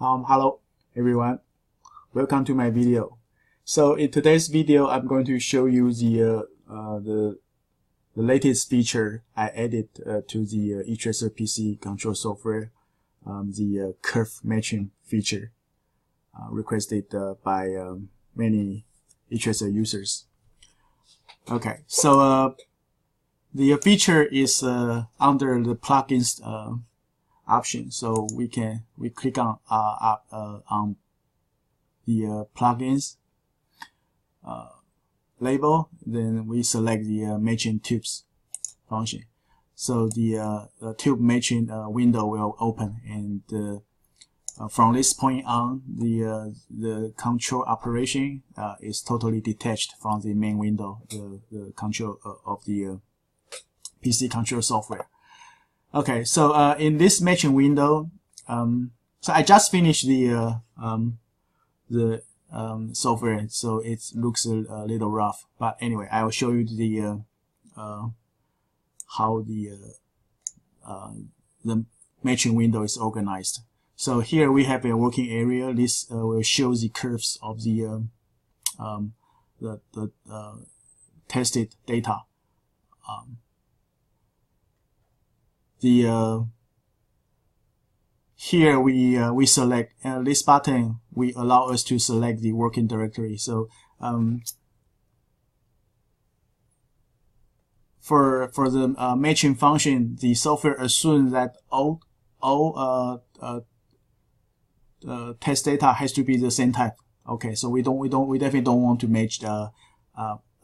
Hello everyone, welcome to my video. So in today's video, I'm going to show you the latest feature I added to the etracer PC control software, the curve matching feature requested by many etracer users. Okay, so the feature is under the plugins option. So we click on the plugins label, then we select the matching tubes function. So the tube matching window will open, and from this point on, the control operation is totally detached from the main window, the control of the PC control software. Okay, so in this matching window, so I just finished the software, so it looks a little rough. But anyway, I will show you the how the matching window is organized. So here we have a working area. This will show the curves of the tested data. Here we select this button. We allow us to select the working directory. So for the matching function, the software assumes that all test data has to be the same type. Okay, so we definitely don't want to match the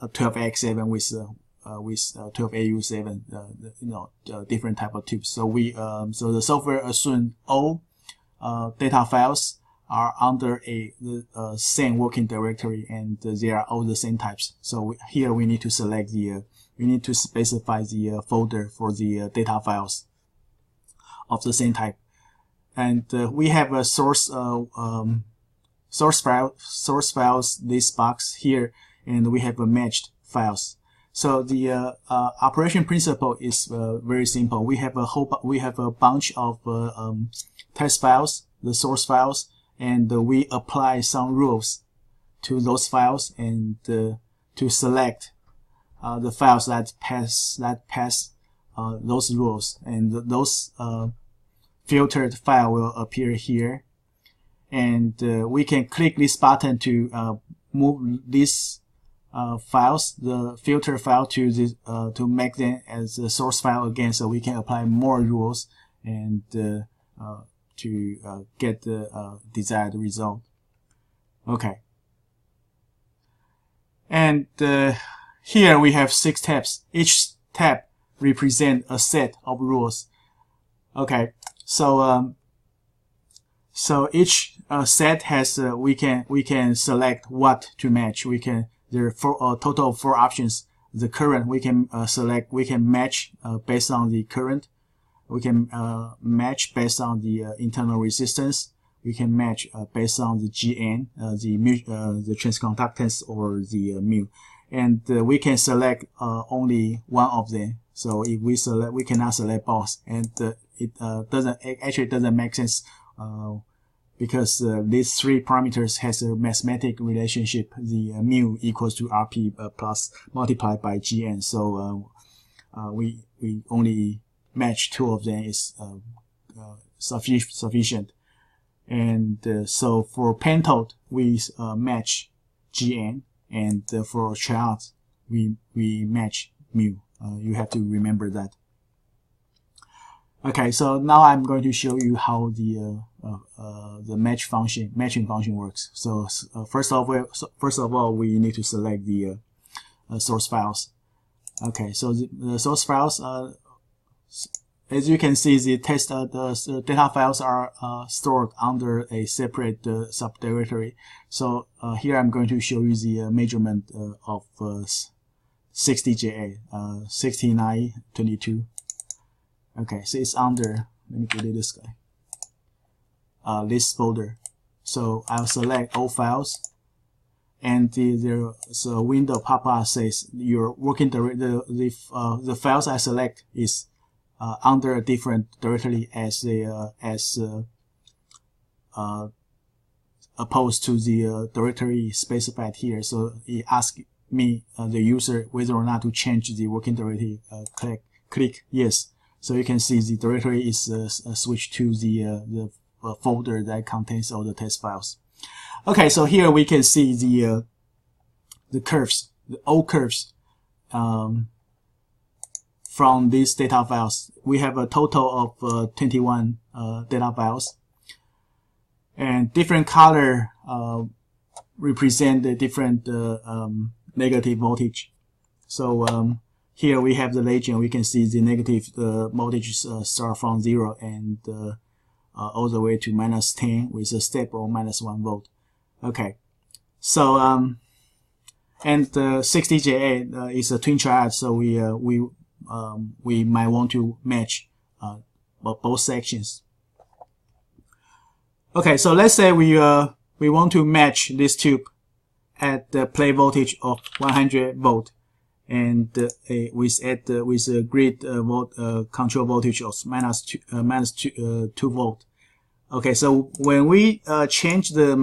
12X7 with 12AU7, different type of tubes. So so the software assumes all data files are under the same working directory, and they are all the same types. So here we need to select we need to specify the folder for the data files of the same type, and we have a source files, this box here, and we have a matched files. So the operation principle is very simple. We have a bunch of test files, the source files, and we apply some rules to those files, and to select the files that pass those rules, and those filtered file will appear here, and we can click this button to move this files, the filter file, to make them as a source file again, so we can apply more rules and to get the desired result. Okay, and here we have 6 tabs. Each tab represents a set of rules. Okay, so each set has we can select what to match. There are total of 4 options. The current we can select. We can match based on the current. We can match based on the internal resistance. We can match based on the GN, the transconductance, or the mu. And we can select only one of them. So if we select, we cannot select both, and it doesn't make sense. Because these 3 parameters has a mathematical relationship. The mu equals to RP plus multiplied by GN. So we only match 2 of them is sufficient. And so for pentode we match GN, and for triads we match mu. You have to remember that. Okay, so now I'm going to show you how the matching function works. So first of all, we need to select the source files. Okay, so the source files, as you can see, the data files are stored under a separate subdirectory. So here I'm going to show you the measurement of 60JA, 6922. Okay, so it's under, let me delete this guy, this folder. So I'll select all files, and the window pop-up says your working directory, the files I select is under a different directory as opposed to the directory specified here. So it asks me, the user, whether or not to change the working directory. Click yes. So you can see the directory is switched to the folder that contains all the test files. Okay, so here we can see the curves, the old curves from these data files. We have a total of 21 data files, and different color represent the different negative voltage. So here we have the legend. We can see the negative voltage start from 0 and all the way to -10 with a step of -1 volt. Okay, so and the 60J8 is a twin triad, so we might want to match both sections. Okay, so let's say we want to match this tube at the plate voltage of 100 volt and with a grid control voltage of -2 volt. Okay, so when we change the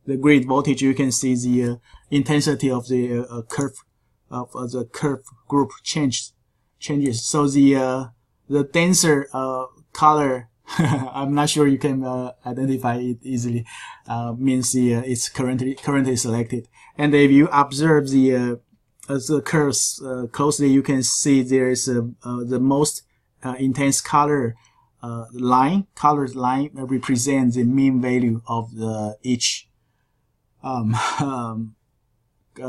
the grid voltage, you can see the intensity of the curve group changes. So the denser color, I'm not sure you can identify it easily, means it's currently selected. And if you observe the curves closely, you can see there is the most intense colored line represents the mean value of each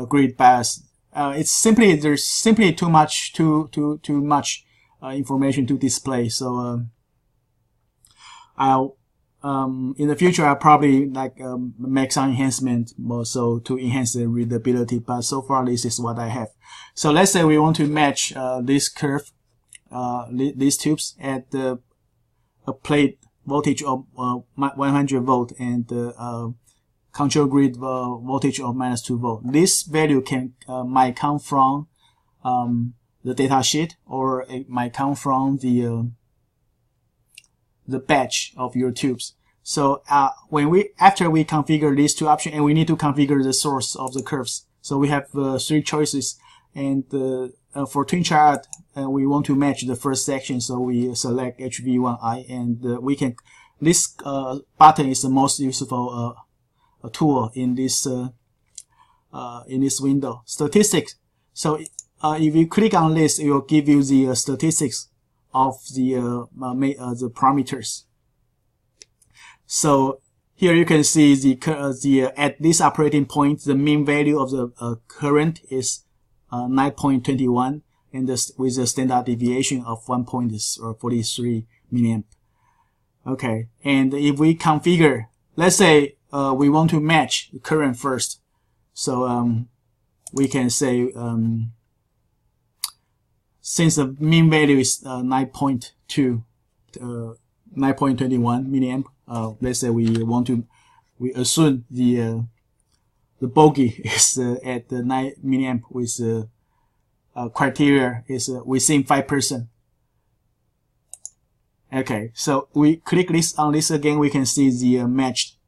grid bias. There's simply too much information to display. So I'll in the future I'll probably make some enhancement also to enhance the readability. But so far this is what I have. So let's say we want to match this curve, these tubes at a plate voltage of 100 volt and control grid voltage of -2 volt. This value might come from the data sheet, or it might come from the batch of your tubes. So after we configure these two options, and we need to configure the source of the curves. So we have 3 choices, and for twin triad, we want to match the first section, so we select HV1I, and this button is the most useful tool in this window. Statistics. So if you click on this, it will give you the statistics of the parameters. So here you can see at this operating point, the mean value of the current is 9.21, and with a standard deviation of 1.43 milliamp. Okay, and if we configure, let's say we want to match the current first, so we can say since the mean value is 9.21 milliamp, let's say we assume the bogey is at the 9 milliamp with criteria is within 5%. Okay, so we click on this again, we can see the matched.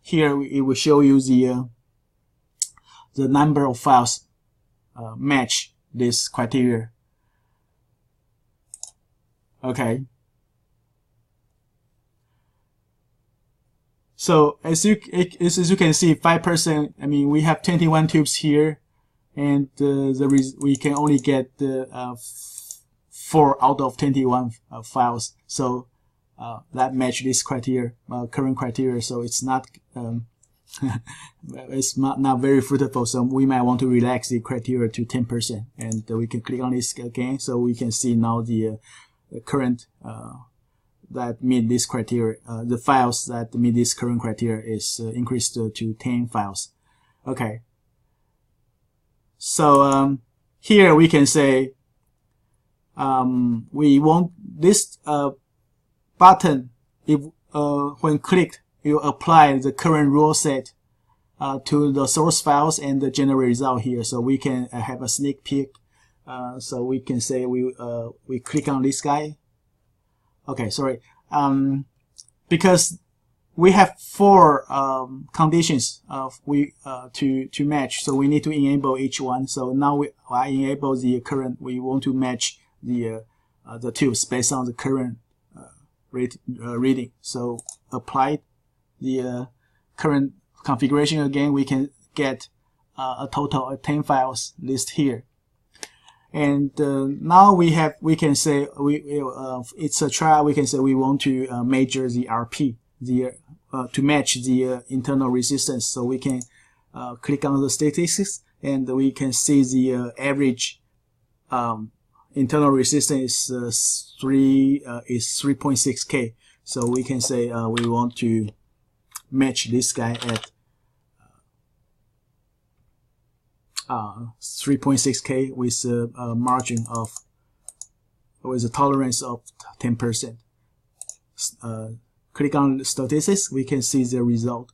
Here it will show you the number of files match this criteria. Okay. So as you can see, 5%. I mean, we have 21 tubes here, and we can only get 4 out of 21 files. So that match this criteria, current criteria. So it's not it's not very fruitful. So we might want to relax the criteria to 10%, and we can click on this again, so we can see now the current that meet this criteria. The files that meet this current criteria is increased to 10 files. Okay. So here we can say we want this button. If when clicked, you apply the current rule set to the source files and the generate result here. So we can have a sneak peek. So we can say we click on this guy. Okay, sorry. Because we have 4 conditions to match, so we need to enable each one. So now I enable the current. We want to match the tubes based on the current reading. So apply the current configuration again. We can get a total of 10 files list here. And now we can say it's a trial. We can say we want to measure the RP, to match the internal resistance. So we can click on the statistics, and we can see the average internal resistance is 3.6K. So we can say we want to match this guy at 3.6K with a margin of, with a tolerance of 10%. Click on statistics, we can see the result.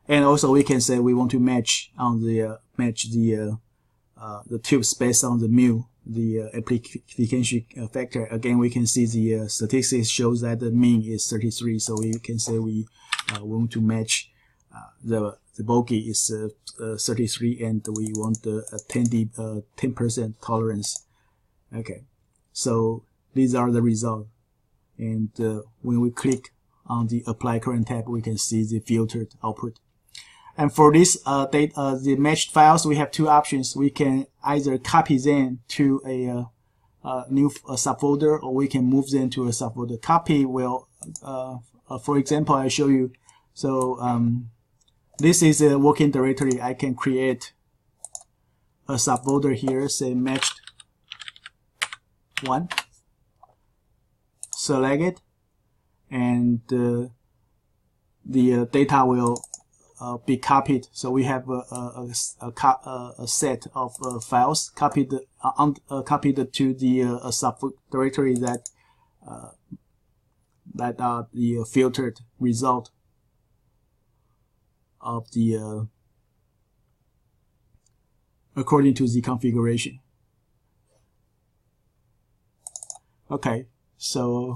And also we can say we want to match on the tubes based on the mu, the application factor. Again, we can see the statistics shows that the mean is 33. So we can say we want to match the bogey is 33, and we want the 10% tolerance. Okay, so these are the results. And when we click on the apply current tab, we can see the filtered output. And for this the matched files, we have 2 options. We can either copy them to a new subfolder, or we can move them to a subfolder. Copy will, for example, I show you. So this is a working directory. I can create a subfolder here, say matched 1. Select it, and the data will be copied. So we have a set of files copied to the subdirectory that are the filtered result of the according to the configuration. Okay. So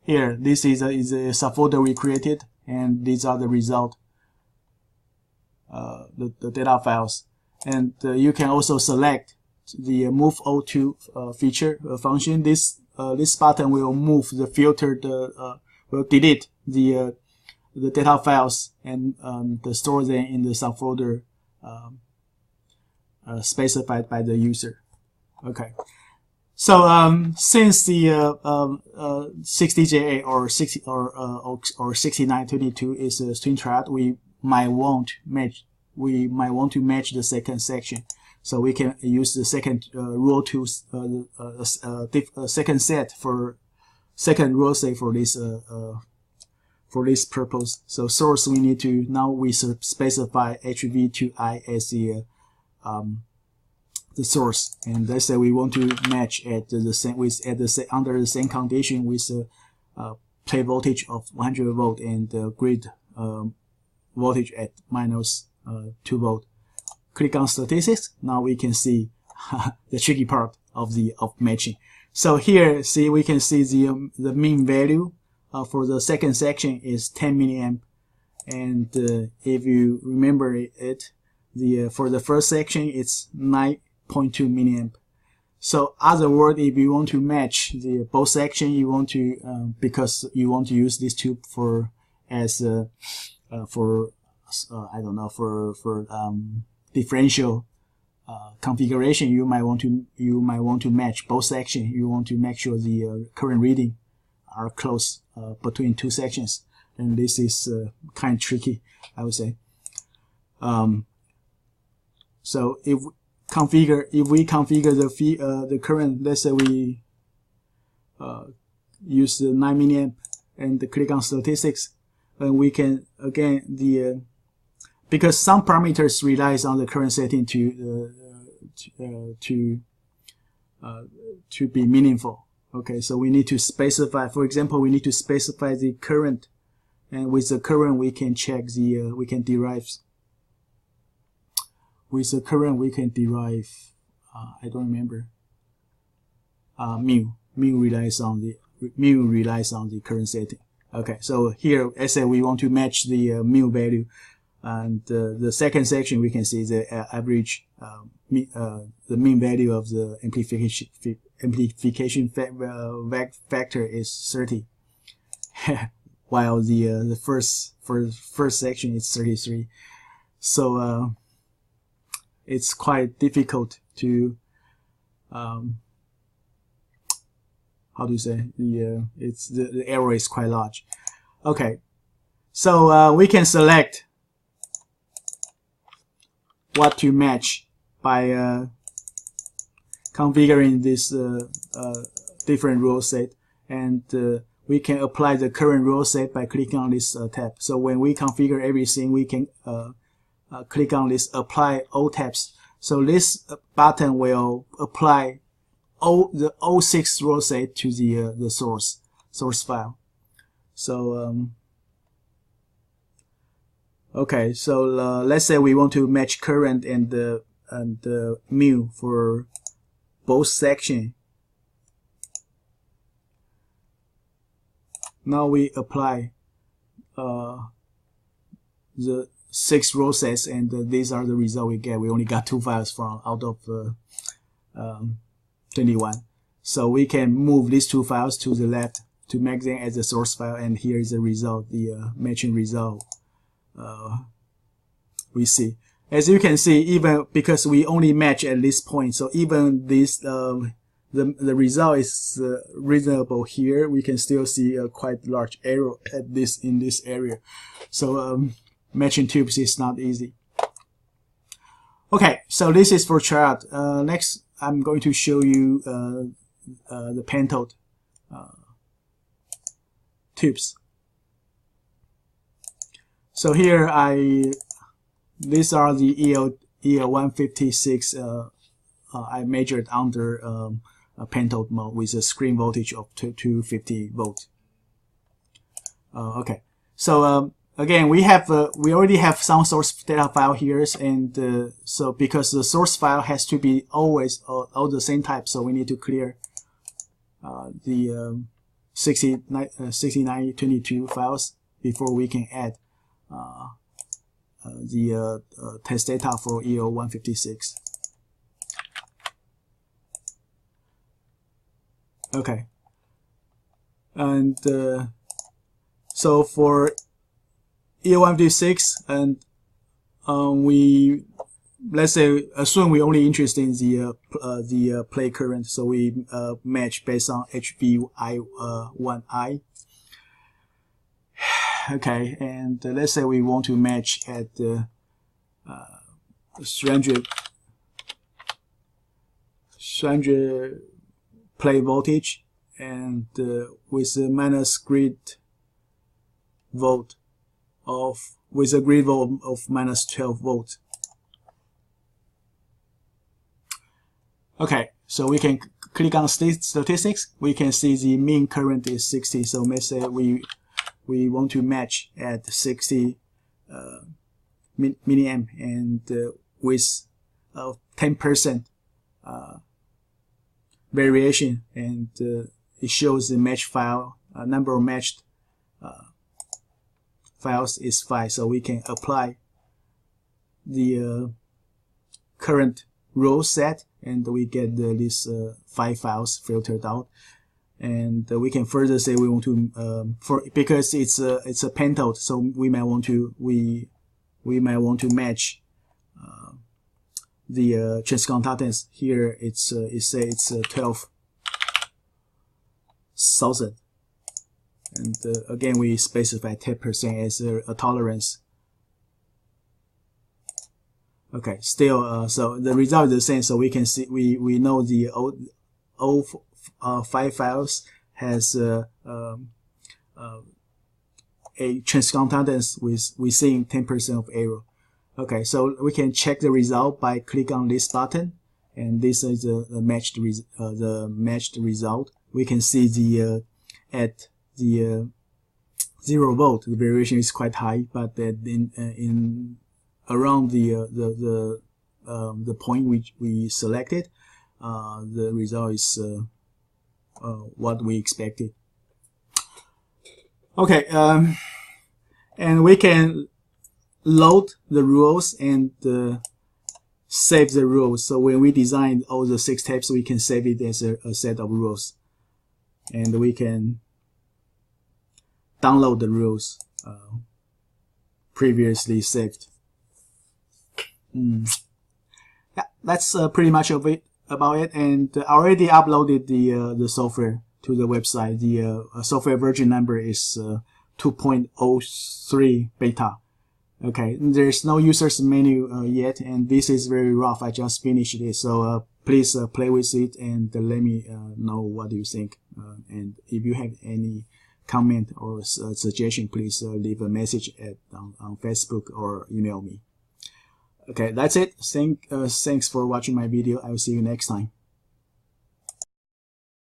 here, this is a subfolder we created, and these are the result, the data files. And you can also select the move all to feature function. This button will move the filtered, will delete the data files and store them in the subfolder specified by the user. Okay. So since the 60JA or 6922 is a string triad, we might want to match the second section. So we can use the second row to second set for second row say for this purpose. So source, we need to now we specify HV2I as the source, and let's say we want to match at the same under the same condition with play voltage of 100 volt and grid voltage at minus 2 volt. Click on statistics. Now we can see the tricky part of matching. So here, see, we can see the mean value for the second section is 10 milliamp, and if you remember it, for the first section it's 9.2 milliamp. So other word, if you want to match the both section, you want to because you want to use this tube for as for I don't know, for differential configuration, you might want to match both sections. You want to make sure the current reading are close between two sections, and this is kind of tricky, I would say. So if we configure the current, let's say we use the 9 milliamp and click on statistics, and we can again because some parameters relies on the current setting to be meaningful. Okay, so we need to specify. For example, we need to specify the current, and with the current we can check the we can derive. With the current we can derive. I don't remember. Mu relies on the current setting. Okay, so here, let's say we want to match the mu value, and the second section we can see the average, the mean value of the amplification factor is 30, while the first section is 33. So it's quite difficult to how do you say, the error is quite large. Okay, so we can select what to match by configuring this different row set, and we can apply the current row set by clicking on this tab. So when we configure everything, we can click on this apply all tabs. So this button will apply the 06 row set to the source file. So okay, so let's say we want to match current and mu for both sections. Now we apply the 6 row sets, and these are the result we get. We only got 2 files from out of 21. So we can move these 2 files to the left to make them as a source file, and here is the result, the matching result we see. As you can see, even because we only match at this point, so even this the result is reasonable here, we can still see a quite large error at in this area. So matching tubes is not easy. Okay, so this is for chart. Next, I'm going to show you the pentode tubes. So here these are the EL156 I measured under a pentode mode with a screen voltage of 250 volt. Okay, so again, we already have some source data file here, and so because the source file has to be always all the same type, so we need to clear the 6922 files before we can add the test data for EL156. Okay, and so for EL156, and let's say assume we only interested in the play current, so we match based on HV1I. Okay, and let's say we want to match at 300 play voltage, and with a minus grid volt with a grid volt of minus 12 volt. Okay, so we can click on statistics. We can see the mean current is 60. So let's say we want to match at 60 milliamp, and with 10% variation, and it shows the match file number of matched files is 5. So we can apply the current row set, and we get this 5 files filtered out. And we can further say we want to because it's a pentode, so we might want to match the transconductance. Here it say it's 12,000, and again we specify 10% as a tolerance. Okay, still so the result is the same. So we can see we know the all 5 files has a transconductance within 10% of error. Okay, so we can check the result by clicking on this button, and this is the matched result. We can see the at the 0 volt the variation is quite high, but in around the point which we selected, the result is what we expected. Okay, and we can load the rules and save the rules. So when we design all the 6 steps, we can save it as a set of rules, and we can download the rules previously saved. Yeah, that's pretty much of it about it. And I already uploaded the software to the website. The software version number is 2.03 beta. Okay, there's no user's menu yet, and this is very rough. I just finished it, so please play with it and let me know what you think. And if you have any comment or suggestion, please leave a message on Facebook or email me. Okay, that's it. Thanks for watching my video. I will see you next time.